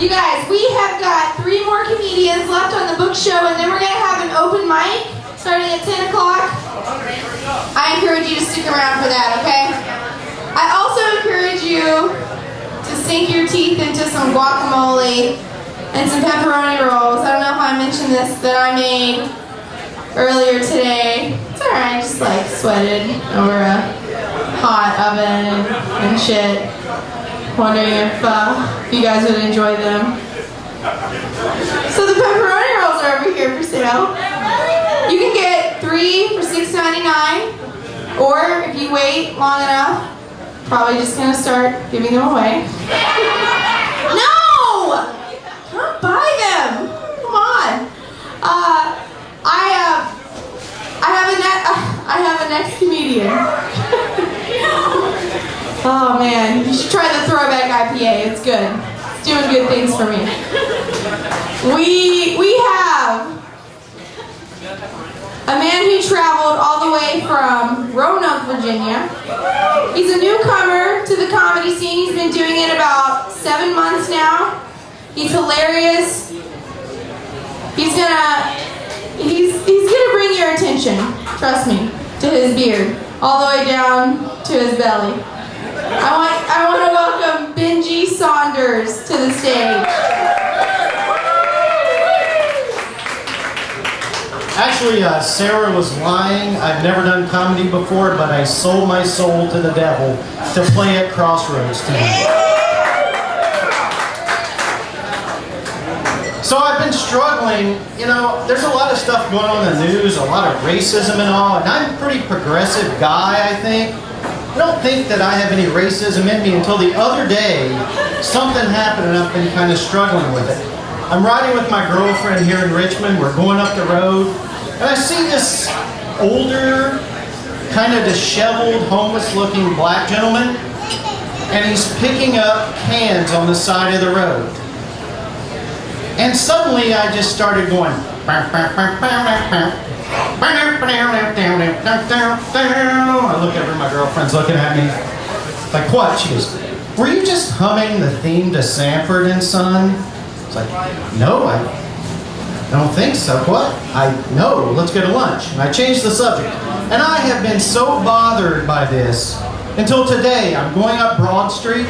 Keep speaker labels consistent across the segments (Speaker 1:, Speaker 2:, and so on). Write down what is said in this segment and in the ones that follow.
Speaker 1: You guys, we have got 3 more comedians left on the book show, and then we're going to have an open mic starting at 10 o'clock. I encourage you to stick around for that, okay? I also encourage you to sink your teeth into some guacamole and some pepperoni rolls. I don't know if I mentioned this that I made earlier today. It's alright, I just like sweated over a hot oven and shit. Wondering if you guys would enjoy them. So the pepperoni rolls are over here for sale. You can get 3 for $6.99, or if you wait long enough, probably just gonna start giving them away. No! Don't buy them. Come on. I have a next comedian. Oh man, you should try the throwback IPA. It's good. It's doing good things for me. We have a man who traveled all the way from Roanoke, Virginia. He's a newcomer to the comedy scene. He's been doing it about 7 months now. He's hilarious. He's gonna bring your attention, trust me, to his beard, all the way down to his belly. I want to welcome Benjie Saunders to the stage.
Speaker 2: Actually, Sarah was lying. I've never done comedy before, but I sold my soul to the devil to play at Crossroads tonight. So I've been struggling, you know, there's a lot of stuff going on in the news, a lot of racism and all, and I'm a pretty progressive guy, I think. I don't think that I have any racism in me until the other day, something happened and I've been kind of struggling with it. I'm riding with my girlfriend here in Richmond, we're going up the road, and I see this older, kind of disheveled, homeless-looking black gentleman, and he's picking up cans on the side of the road. And suddenly I just started going, I look over, my girlfriend's looking at me, like, what? She goes, were you just humming the theme to Sanford and Son? It's like, no, I don't think so. What? No, let's go to lunch. And I changed the subject. And I have been so bothered by this until today. I'm going up Broad Street,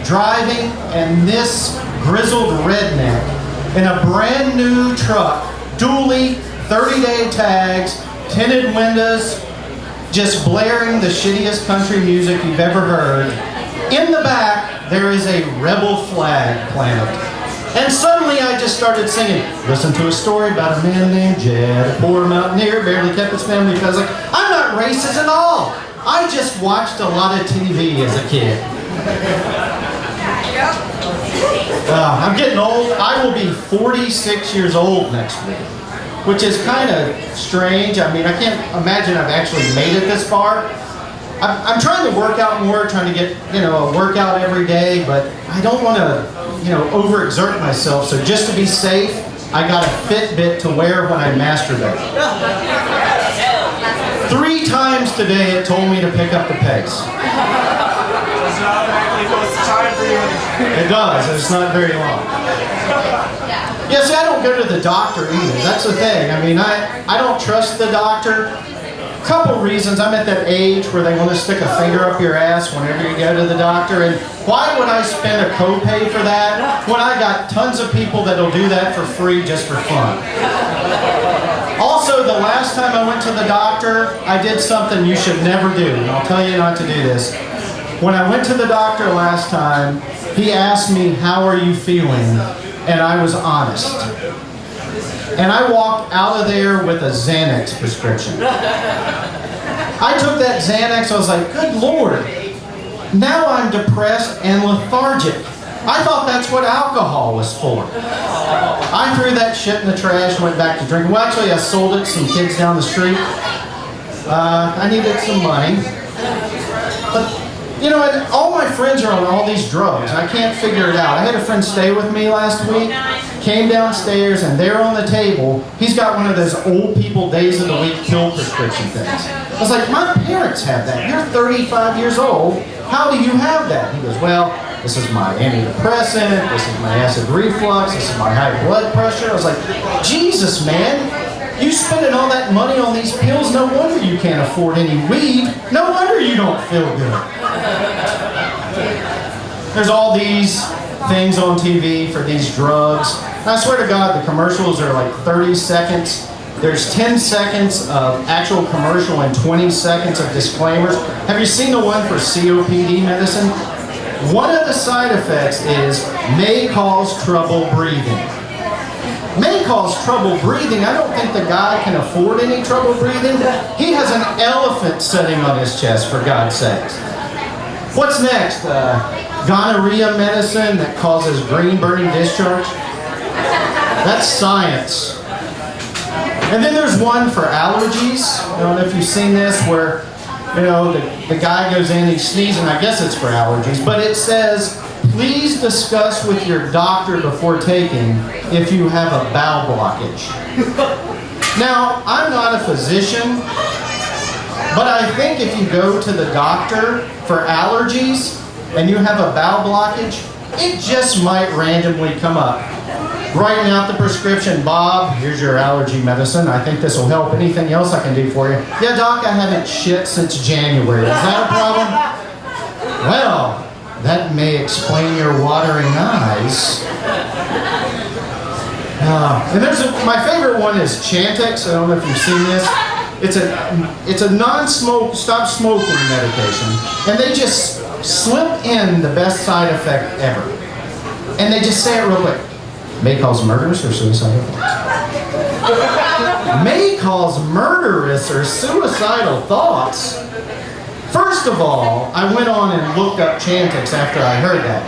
Speaker 2: driving, and this grizzled redneck in a brand new truck, dually, 30-day tags, tinted windows, just blaring the shittiest country music you've ever heard. In the back, there is a rebel flag planted. And suddenly I just started singing, listen to a story about a man named Jed, a poor mountaineer, barely kept his family because, like, I'm not racist at all. I just watched a lot of TV as a kid. I'm getting old. I will be 46 years old next week, which is kind of strange. I mean, I can't imagine I've actually made it this far. I'm trying to work out more, trying to get, a workout every day, but I don't want to, overexert myself. So just to be safe, I got a Fitbit to wear when I masturbate. 3 times today it told me to pick up the pace. It does, it's not very long. Yeah, see, I don't go to the doctor either. That's the thing. I mean, I don't trust the doctor. Couple reasons. I'm at that age where they want to stick a finger up your ass whenever you go to the doctor, and why would I spend a copay for that when I got tons of people that'll do that for free just for fun? Also, the last time I went to the doctor, I did something you should never do, and I'll tell you not to do this. When I went to the doctor last time, he asked me, how are you feeling? And I was honest. And I walked out of there with a Xanax prescription. I took that Xanax, I was like, good Lord, now I'm depressed and lethargic. I thought that's what alcohol was for. I threw that shit in the trash and went back to drinking. Well, actually, I sold it to some kids down the street. I needed some money. But You know, and all my friends are on all these drugs. I can't figure it out. I had a friend stay with me last week, came downstairs, and there on the table, he's got one of those old people days of the week pill prescription things. I was like, my parents have that. You're 35 years old. How do you have that? He goes, well, this is my antidepressant, this is my acid reflux, this is my high blood pressure. I was like, Jesus, man. You spending all that money on these pills, no wonder you can't afford any weed. No wonder you don't feel good. There's all these things on TV for these drugs. And I swear to God, the commercials are like 30 seconds. There's 10 seconds of actual commercial and 20 seconds of disclaimers. Have you seen the one for COPD medicine? One of the side effects is may cause trouble breathing. May cause trouble breathing. I don't think the guy can afford any trouble breathing. He has an elephant sitting on his chest, for God's sakes. What's next? Gonorrhea medicine that causes green burning discharge? That's science. And then there's one for allergies. I don't know if you've seen this where, you know, the guy goes in, he's sneezing. I guess it's for allergies. But it says, please discuss with your doctor before taking if you have a bowel blockage. Now, I'm not a physician, but I think if you go to the doctor for allergies and you have a bowel blockage, it just might randomly come up. Writing out the prescription, Bob, here's your allergy medicine. I think this will help. Anything else I can do for you? Yeah, Doc, I haven't shit since January. Is that a problem? Well, that may explain your watering eyes. And my favorite one is Chantix. I don't know if you've seen this. It's a non-smoke, stop smoking medication, and they just slip in the best side effect ever. And they just say it real quick. May cause murderous or suicidal thoughts. May cause murderous or suicidal thoughts. First of all, I went on and looked up Chantix after I heard that.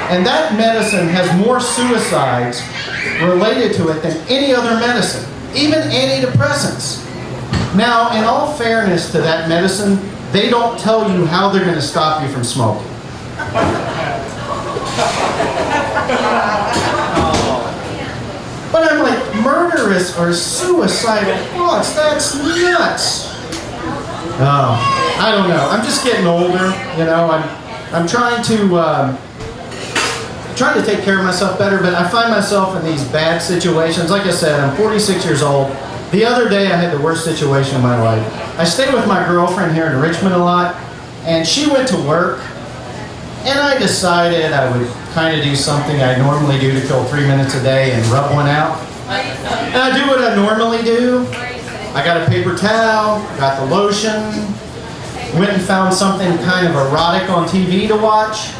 Speaker 2: And that medicine has more suicides related to it than any other medicine, even antidepressants. Now, in all fairness to that medicine, they don't tell you how they're going to stop you from smoking. But I'm like, murderous or suicidal thoughts, that's nuts. Oh, I don't know. I'm just getting older, you know. I'm trying to take care of myself better, but I find myself in these bad situations. Like I said, I'm 46 years old. The other day I had the worst situation of my life. I stayed with my girlfriend here in Richmond a lot, and she went to work, and I decided I would kind of do something I normally do to kill 3 minutes a day and rub one out. And I do what I normally do. I got a paper towel, got the lotion, went and found something kind of erotic on TV to watch,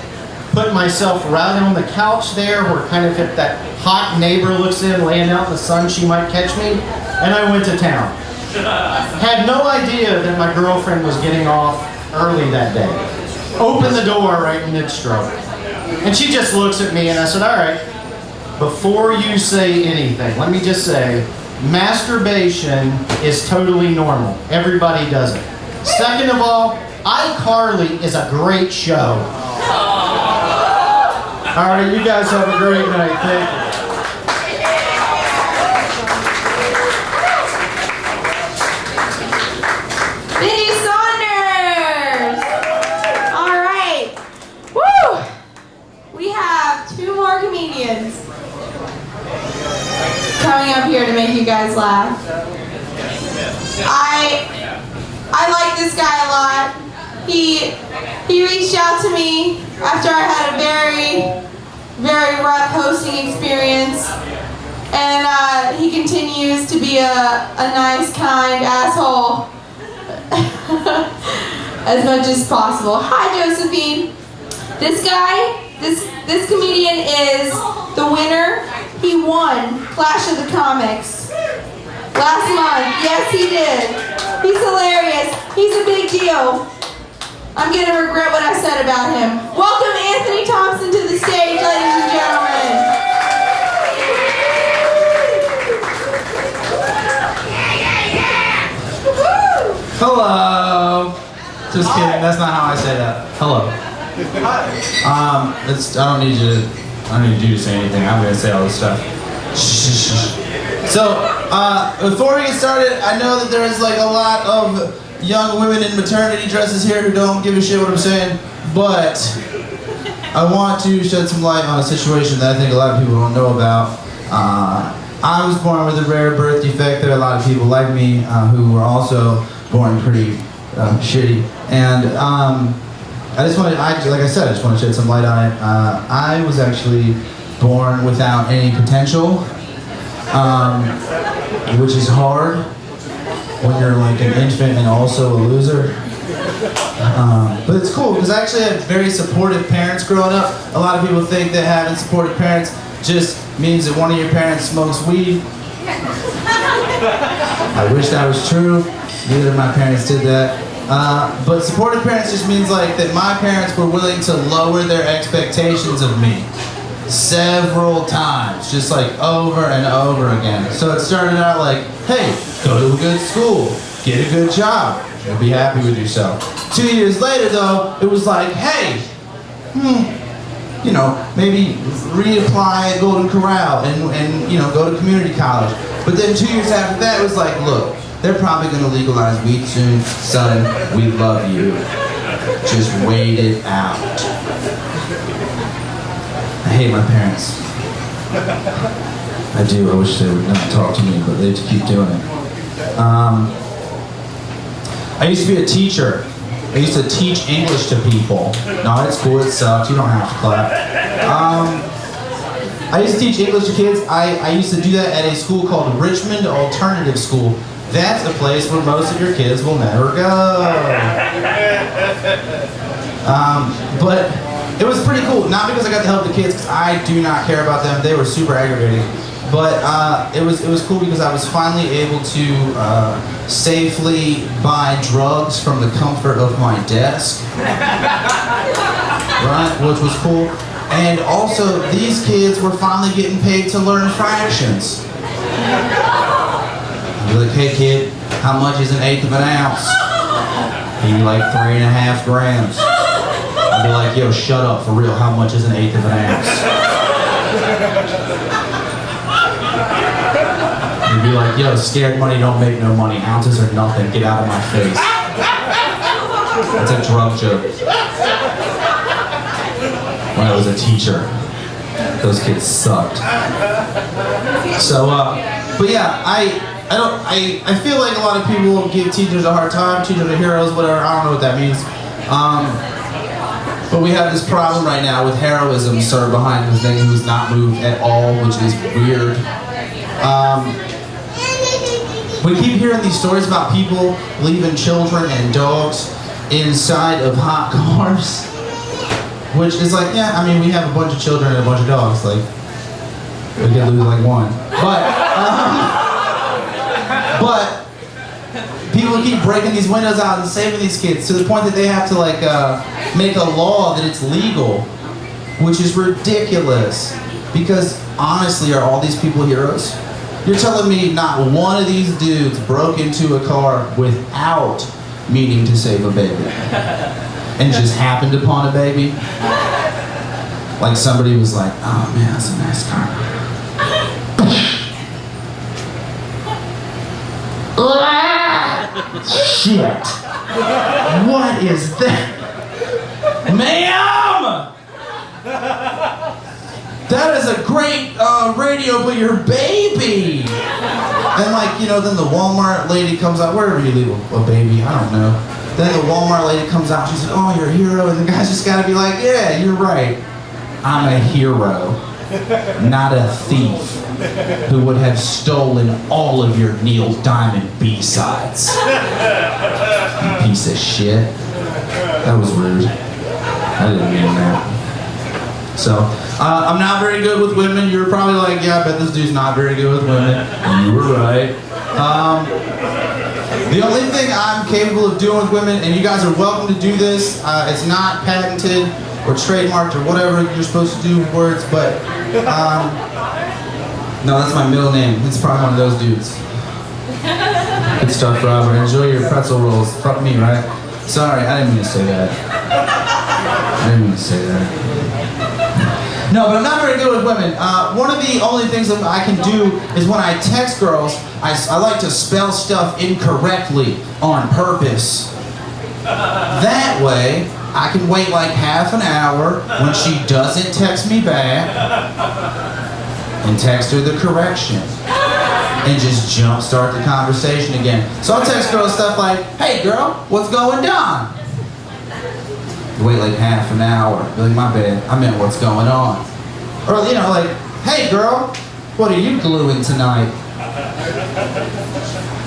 Speaker 2: put myself right on the couch there where kind of if that hot neighbor looks in, laying out in the sun, she might catch me, and I went to town. Had no idea that my girlfriend was getting off early that day. Opened the door right in mid-stroke. And she just looks at me and I said, all right, before you say anything, let me just say, masturbation is totally normal. Everybody does it. Second of all, iCarly is a great show. All right, you guys have a great night. Thank you.
Speaker 1: Benjie Saunders! All right. Woo! We have 2 more comedians coming up here to make you guys laugh. I like this guy a lot. He reached out to me after I had a very rough hosting experience, and he continues to be a nice, kind asshole as much as possible. Hi, Josephine. This guy, this comedian is the winner. He won Clash of the Comics last month. Yes, he did. He's hilarious. He's a big deal. I'm going to regret what I said about him. Welcome Anthony Thompson to the stage, ladies and gentlemen.
Speaker 3: Hello. Just kidding. That's not how I say that. Hello. I don't need you to say anything. I'm gonna say all this stuff. So, before we get started, I know that there's like a lot of young women in maternity dresses here who don't give a shit what I'm saying, but I want to shed some light on a situation that I think a lot of people don't know about. I was born with a rare birth defect. There are a lot of people like me who were also born pretty shitty, and I just want to, like I said, I just want to shed some light on it. I was actually born without any potential, which is hard when you're like an infant and also a loser. But it's cool because I actually had very supportive parents growing up. A lot of people think that having supportive parents just means that one of your parents smokes weed. I wish that was true. Neither of my parents did that. But supportive parents just means like that my parents were willing to lower their expectations of me several times, just like over and over again. So it started out like, hey, go to a good school, get a good job, you'll be happy with yourself. 2 years later though, it was like, hey, you know, maybe reapply at Golden Corral and you know, go to community college. But then 2 years after that, it was like, look, they're probably gonna legalize weed soon. Son, we love you. Just wait it out. I hate my parents. I do, I wish they would not talk to me, but they just keep doing it. I used to be a teacher. I used to teach English to people. No, it's cool, it sucks, you don't have to clap. I used to teach English to kids. I used to do that at a school called Richmond Alternative School. That's a place where most of your kids will never go. But it was pretty cool. Not because I got to help the kids, because I do not care about them. They were super aggravating. But it was cool because I was finally able to safely buy drugs from the comfort of my desk. Right, which was cool. And also, these kids were finally getting paid to learn fractions. I'd be like, hey kid, how much is an eighth of an ounce? He'd be like 3.5 grams. I'd be like, yo, shut up, for real, how much is an eighth of an ounce? He'd be like, yo, scared money don't make no money, ounces are nothing, get out of my face. That's a drug joke. When I was a teacher, those kids sucked. So, but yeah, I feel like a lot of people give teachers a hard time, teachers are heroes, whatever, I don't know what that means. But we have this problem right now with heroism sort of behind the thing who's not moved at all, which is weird. We keep hearing these stories about people leaving children and dogs inside of hot cars. Which is like, yeah, I mean, we have a bunch of children and a bunch of dogs, like, we could lose like one. But people keep breaking these windows out and saving these kids to the point that they have to like make a law that it's legal, which is ridiculous. Because honestly, are all these people heroes? You're telling me not one of these dudes broke into a car without meaning to save a baby? And just happened upon a baby? Like somebody was like, oh man, that's a nice car. Shit. What is that? Ma'am! That is a great radio, but your baby! And like, you know, then the Walmart lady comes out, wherever you leave a baby, I don't know. Then the Walmart lady comes out, she's like, oh, you're a hero. And the guy's just gotta be like, yeah, you're right. I'm a hero, not a thief who would have stolen all of your Neil Diamond B-sides. You piece of shit. That was rude. I didn't mean that. So, I'm not very good with women. You're probably like, yeah, I bet this dude's not very good with women. You were right. The only thing I'm capable of doing with women, and you guys are welcome to do this, it's not patented or trademarked or whatever you're supposed to do with words, but no, that's my middle name. It's probably one of those dudes. Good stuff, Robert. Enjoy your pretzel rolls. Fuck me, right? Sorry, I didn't mean to say that. didn't mean to say that. No, but I'm not very good with women. One of the only things that I can do is when I text girls, I like to spell stuff incorrectly on purpose. That way, I can wait like half an hour when she doesn't text me back and text her the correction and just jumpstart the conversation again. So I'll text girls stuff like, "Hey girl, what's going on?" Wait like half an hour. Be like, "My bad, I meant what's going on." Or, you know, like, "Hey girl, what are you gluing tonight?"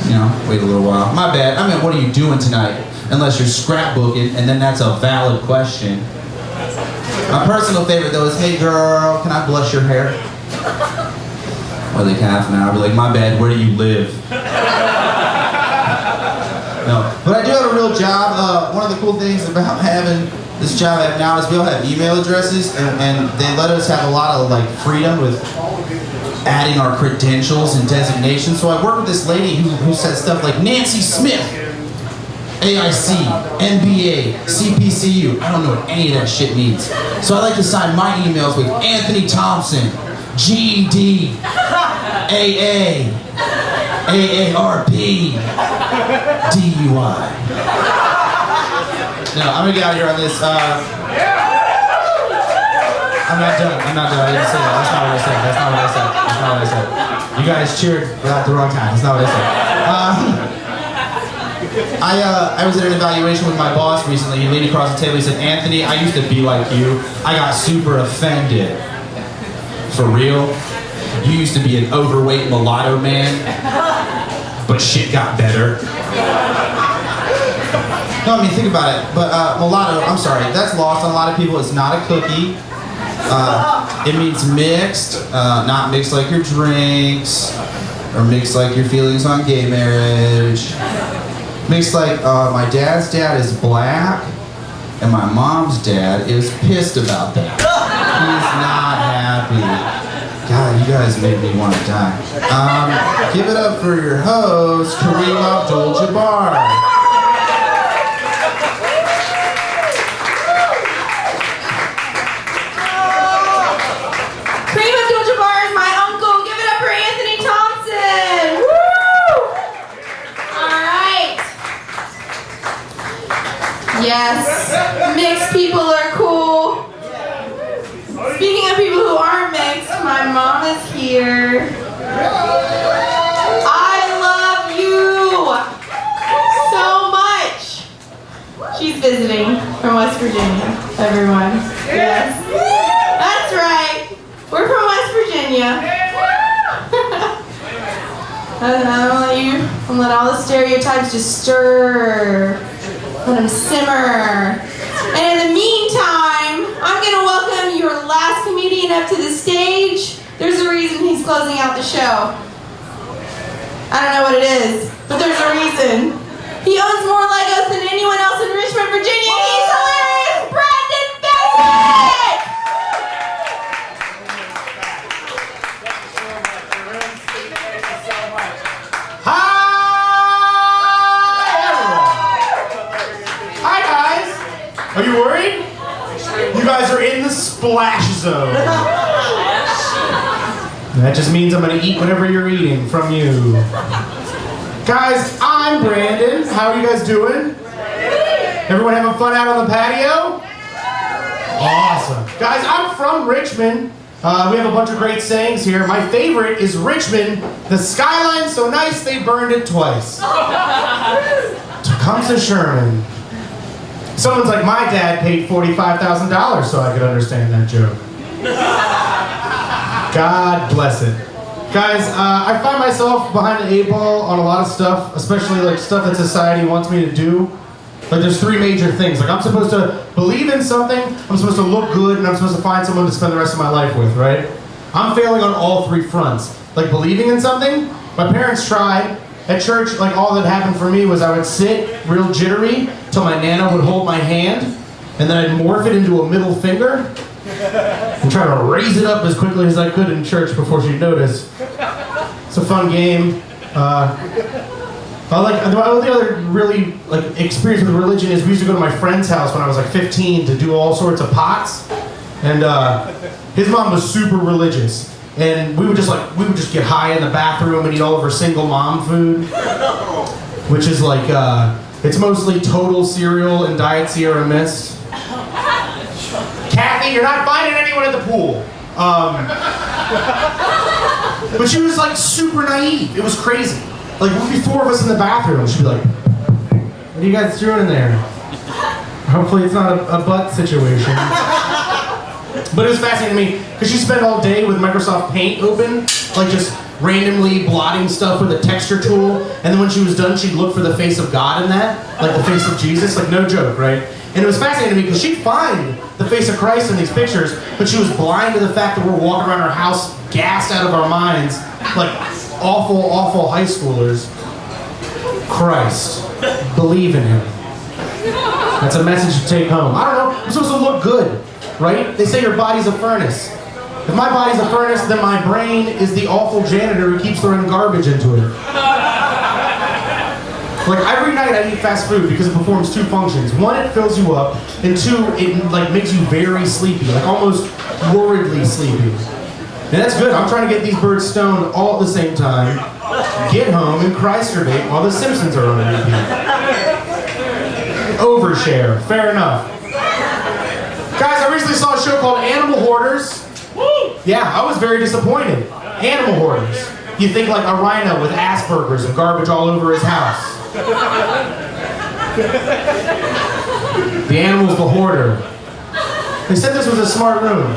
Speaker 3: You know, wait a little while. "My bad, I meant what are you doing tonight?" Unless you're scrapbooking, and then that's a valid question. My personal favorite though is, "Hey girl, can I blush your hair?" Or like half an hour, be like, "My bad, where do you live?" No, but I do have a real job. One of the cool things about having this job I have now is we all have email addresses, and they let us have a lot of like freedom with adding our credentials and designations. So I work with this lady who says stuff like Nancy Smith, AIC, MBA, CPCU. I don't know what any of that shit means. So I like to sign my emails with Anthony Thompson, GED, AA, AARP, DUI. No, I'm gonna get out of here on this. I'm not done. I didn't say that. That's not what I said. You guys cheered at the wrong time. That's not what I said. I was at an evaluation with my boss recently. He leaned across the table. He said, "Anthony, I used to be like you. I got super offended." For real? You used to be an overweight mulatto man, but shit got better. No, I mean, think about it. But mulatto, I'm sorry, that's lost on a lot of people. It's not a cookie. It means mixed, not mixed like your drinks, or mixed like your feelings on gay marriage. Mixed like my dad's dad is black, and my mom's dad is pissed about that. He's not happy. God, you guys made me want to die. Give it up for your host, Kareem Abdul-Jabbar.
Speaker 1: Kareem Abdul-Jabbar is my uncle. Give it up for Anthony Thompson. Woo! All right. Yes, mixed people are cool. Speaking of people who aren't mixed, my mom is here. I love you so much. She's visiting from West Virginia, everyone. Yes. That's right. We're from West Virginia. I'll let all the stereotypes just stir. Let them simmer. And in the meantime, I'm going to welcome your last comedian up to the stage. There's a reason he's closing out the show. I don't know what it is, but there's a reason. He owns more Legos than anyone else in Richmond, Virginia. He's hilarious, Beswick!
Speaker 2: Are you worried? You guys are in the splash zone. That just means I'm gonna eat whatever you're eating from you. Guys, I'm Brandon. How are you guys doing? Everyone having fun out on the patio? Awesome. Guys, I'm from Richmond. We have a bunch of great sayings here. My favorite is Richmond. The skyline's so nice they burned it twice. Tecumseh Sherman. Someone's like, my dad paid $45,000 so I could understand that joke. God bless it. Guys, I find myself behind the 8 ball on a lot of stuff, especially like stuff that society wants me to do. Like there's 3 major things. Like I'm supposed to believe in something, I'm supposed to look good, and I'm supposed to find someone to spend the rest of my life with, right? I'm failing on all 3 fronts. Like believing in something, my parents tried. At church, like all that happened for me was I would sit real jittery till my nana would hold my hand, and then I'd morph it into a middle finger and try to raise it up as quickly as I could in church before she'd notice. It's a fun game. Like the only other really like experience with religion is we used to go to my friend's house when I was like 15 to do all sorts of pots, and his mom was super religious, and we would just get high in the bathroom and eat all of her single mom food, which is like it's mostly Total cereal and Diet Sierra Mist. Kathy, you're not finding anyone at the pool. But she was like super naive. It was crazy. Like, we'd be 4 of us in the bathroom. She'd be like, what are you guys doing in there? Hopefully it's not a butt situation. But it was fascinating to me, because she spent all day with Microsoft Paint open, like just randomly blotting stuff with a texture tool, and then when she was done, she'd look for the face of God in that, like the face of Jesus, like no joke, right? And it was fascinating to me, because she'd find the face of Christ in these pictures, but she was blind to the fact that we're walking around our house gassed out of our minds, like awful, awful high schoolers. Christ. Believe in him. That's a message to take home. I don't know, I'm supposed to look good, right? They say your body's a furnace. If my body's a furnace, then my brain is the awful janitor who keeps throwing garbage into it. Like every night I eat fast food because it performs 2 functions. 1, it fills you up, and 2, it like makes you very sleepy, like almost worriedly sleepy. And that's good. I'm trying to get these birds stoned all at the same time, get home, and Christ-urbate while the Simpsons are on repeat. Overshare. Fair enough. Guys, I recently saw a show called Animal Hoarders. Yeah, I was very disappointed. Animal Hoarders. You think like a rhino with Asperger's and garbage all over his house. The animal's the hoarder. They said this was a smart room.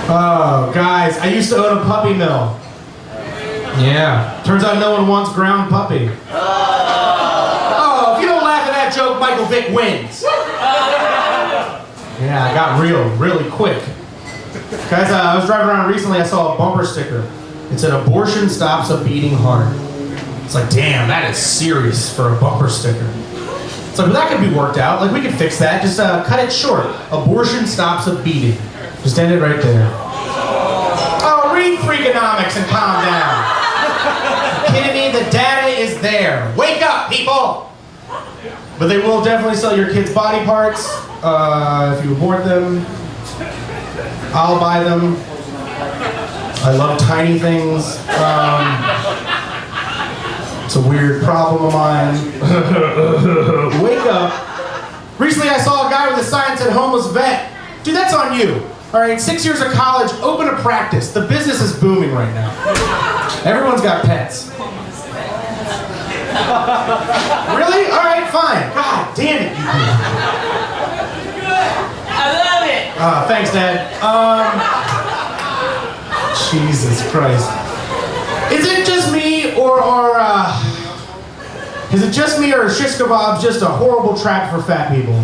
Speaker 2: Oh, guys, I used to own a puppy mill. Yeah. Turns out no one wants ground puppy. Oh, if you don't laugh at that joke, Michael Vick wins. Yeah, I got really quick. Guys, I was driving around recently, I saw a bumper sticker. It said, abortion stops a beating heart. It's like, damn, that is serious for a bumper sticker. It's like, well, that could be worked out. Like, we could fix that. Just cut it short. Abortion stops a beating. Just end it right there. Oh, read Freakonomics and calm down. You kidding me? The data is there. Wake up, people! But they will definitely sell your kids' body parts if you abort them. I'll buy them. I love tiny things. It's a weird problem of mine. Wake up. Recently I saw a guy with a sign that said homeless vet. Dude, that's on you. All right, 6 years of college, open a practice. The business is booming right now. Everyone's got pets. Really? All right, fine. God damn it, you people.
Speaker 4: I love it.
Speaker 2: Thanks, Dad. Jesus Christ. Is it just me, or is it just me, or is shish kebabs just a horrible trap for fat people?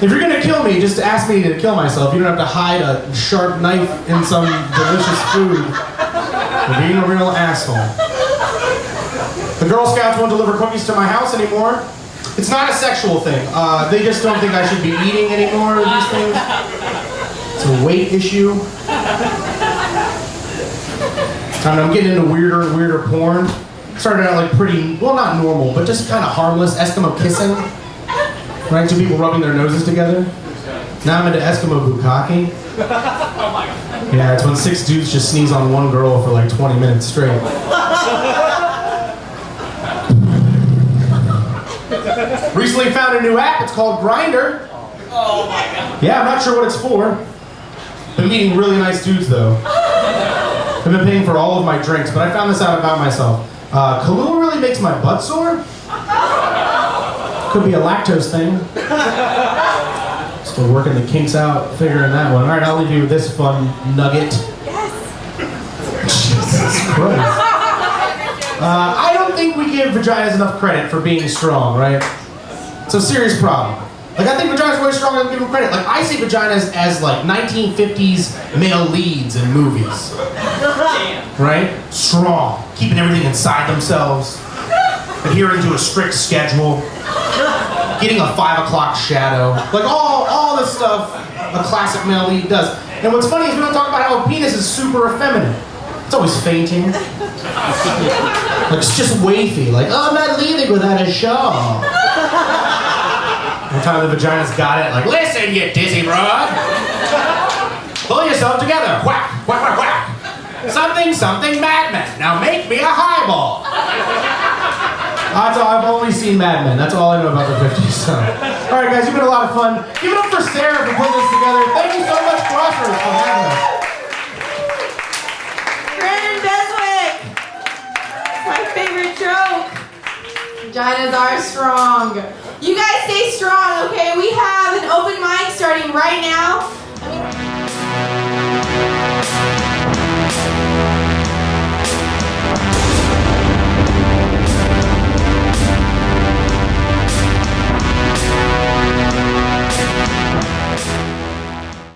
Speaker 2: If you're gonna kill me, just ask me to kill myself. You don't have to hide a sharp knife in some delicious food. You're being a real asshole. The Girl Scouts won't deliver cookies to my house anymore. It's not a sexual thing. They just don't think I should be eating anymore of these things. It's a weight issue. I'm getting into weirder and weirder porn. Started out like pretty, well, not normal, but just kind of harmless Eskimo kissing. Right? 2 people rubbing their noses together. Now I'm into Eskimo bukkake. Yeah, it's when 6 dudes just sneeze on one girl for like 20 minutes straight. Recently found a new app. It's called Grindr.
Speaker 4: Oh my god.
Speaker 2: Yeah, I'm not sure what it's for. Been meeting really nice dudes though. I've been paying for all of my drinks, but I found this out about myself. Kahlua really makes my butt sore. Could be a lactose thing. Still working the kinks out, figuring that one. All right, I'll leave you with this fun nugget.
Speaker 1: Yes.
Speaker 2: Jesus Christ. I don't think we give vaginas enough credit for being strong, right? It's a serious problem. Like, I think vaginas are way stronger than we give them credit. Like, I see vaginas as like 1950s male leads in movies. Right? Strong, keeping everything inside themselves, adhering to a strict schedule, getting a 5 o'clock shadow. Like all the stuff a classic male lead does. And what's funny is we don't talk about how a penis is super effeminate. It's always fainting. Like, it's just wafy. Like, oh, I'm not leaving without a shawl. One time the vagina's got it. Like, listen, you dizzy broad. Pull yourself together. Whack, whack, whack, whack. Something, something, Mad Men. Now make me a highball. That's all, I've only seen Mad Men. That's all I know about the 50s. So. All right, guys, you've been a lot of fun. Give it up for Sarah for putting this together. Thank you so much, Crossroads, for having us.
Speaker 1: Brandon Beswick. My favorite joke. Vaginas are strong. You guys stay strong, okay? We have an open mic starting right now.